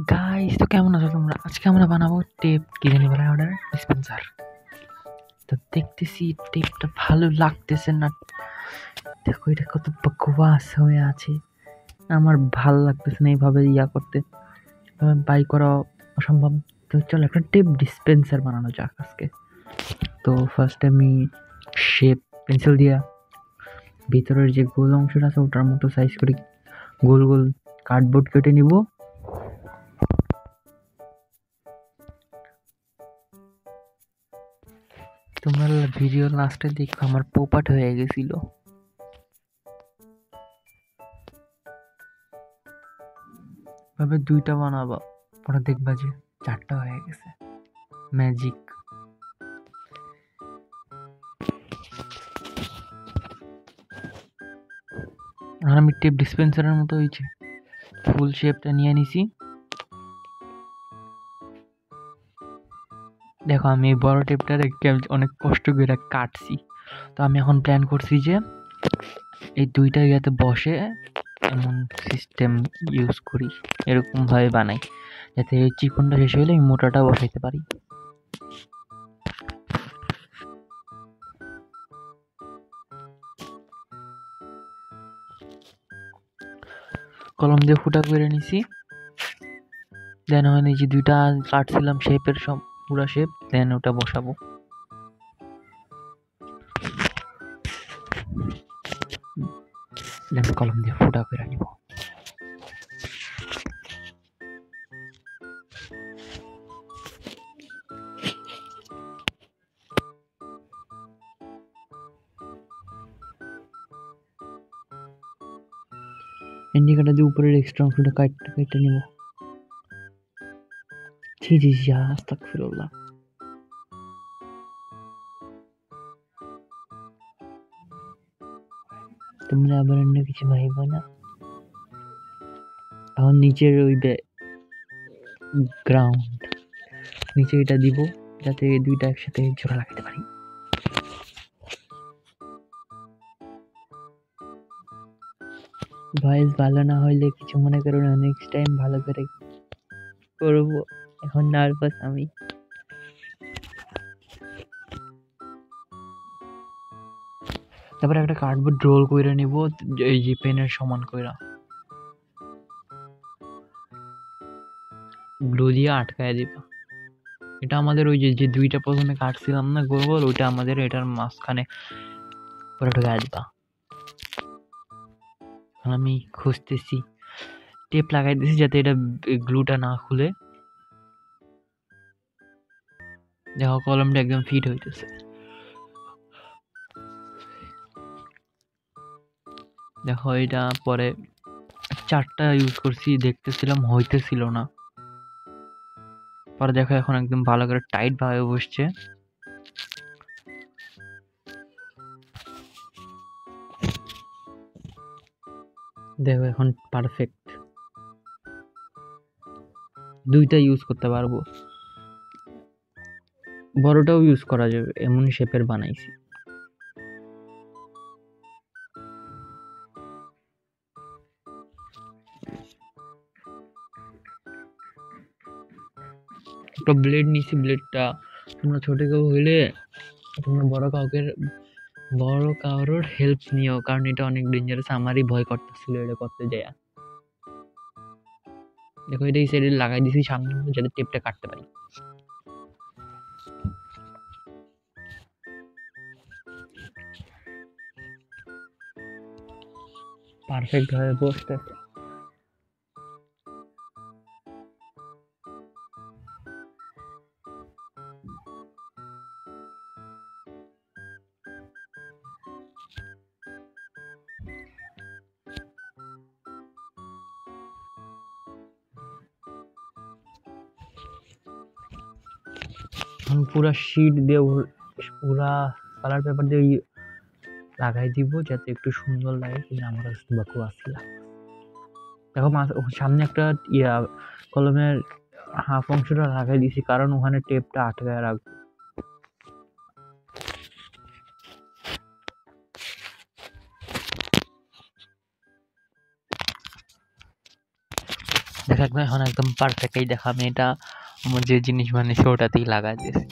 Guys, তো কেমন আছো তোমরা? আজকে আমরা বানাবো টেপ, কি জানি বলে অর্ডার ডিসপেন্সার। তো দেখতেছি টেপটা ভালো লাগতেছে না। দেখো এটা কত বকওয়াস হয়ে আছে, আমার ভালো লাগতেছে না এইভাবে করতে, বাই করা অসম্ভব। তো চলো একটা টেপ ডিসপেন্সার বানানো যাক আজকে। তো ফার্স্ট আমি শেপ পেন্সিল দিয়া ভিতরের যে গোল অংশটা আছে ওটার মতো সাইজ করে গোল গোল কার্ডবোর্ড কেটে নিব। তোমরা ভিডিও লাস্টে দেখো আমার পোপাট হয়ে গেছিল। ভাবে দুইটা বানাবা, পরে দেখবা যে চারটা হয়ে গেছে। ম্যাজিক। আর আমি টেপ ডিসপেন্সারের মতো হয়েছে ফুল শেপটা নিয়ে নিছি। দেখো আমি এই বড় টেপটা অনেক কষ্ট করে কাটছি। তো আমি এখন প্ল্যান করছি যে এই দুইটা ইয়াতে বসে এমন সিস্টেম ইউজ করি, এরকম ভাবে বানাই যাতে এই চিকনটা শেষ হলে আমি মোটাটা বসাইতে পারি। কলম দিয়ে ফুটা করে নিছি। দেন ওখানে যে দুইটা কাটছিলাম শেপের সব পুরা শেপ, দেন ওটা বসাবো। দেন কলম দিয়ে ফুটা করে নিব। ইন্ডিকেটার দিয়ে উপরের এক্সট্রা অংশটা কাটতে নিব। জি জি জি, আস্তাগফিরুল্লাহ। তোমরা আবার অন্য কিছু ভাইবো না। এখন নিচের ওই গ্রাউন্ড নিচে এটা দিব যাতে দুইটা একসাথে জোড়া লাগাতে পারি। ভয়েস ভালো না হইলে কিছু মনে করো না, নেক্সট টাইম ভালো করে করব। এখন নার্ভাস আমি। তারপরে একটা কার্ডবোর্ড রোল কইরা নিব এই যে পেনের সমান কইরা, গ্লু দিয়ে আটকায় দিবা। এটা আমাদের ওই যে দুইটা প্রথমে কাটছিলাম না গোল গোল, ওইটা আমাদের এটার মাঝখানে পুরো ঢুকায় দিবা। আমি খুঁজতেছি, টেপ লাগাই দিছি যাতে এটা গ্লুটা না খুলে। দেখো কলমটা একদম ফিট হইতেছে। দেখো এটা পরে চারটা ইউজ করছি, দেখতেছিলাম হইতেছিল না, পরে দেখো এখন একদম ভালো করে টাইট ভাবে বসছে। দেখো এখন পারফেক্ট, দুইটা ইউজ করতে পারবো, বড়টাও ইউজ করা যাবে, এমন শেপের বানাইছি। একটা ব্লেড নিছি, ব্লেডটা তোমরা ছোট কেউ হইলে তোমরা বড় কারোর হেল্প নিও, কারণ এটা অনেক ডেঞ্জারাস। আমারই ভয় করতেছিল এটা করতে যাইয়া। দেখো এটা এই সাইডে লাগাই দিছি সামনে যাতে টেপটা কাটতে পারি। পারফেক্ট ভাবে বসতেছে। এখন পুরা শীট দিয়ে পুরা কালার পেপার দিয়ে লাগাই দিব যাতে একটু সুন্দর লাগে, কিন্তু আমার কাছে বকওয়াস লাগে। দেখো সামনে একটা কলমের হাফ অংশটা লাগাই দিছি, কারণ ওখানে টেপটা আটকায় রাখবো। দেখো একদম এখন একদম পারফেক্ট। এই দেখো আমি এটা আমার যে জিনিস বানিয়েছি ওটাতেই লাগাই দিয়েছি।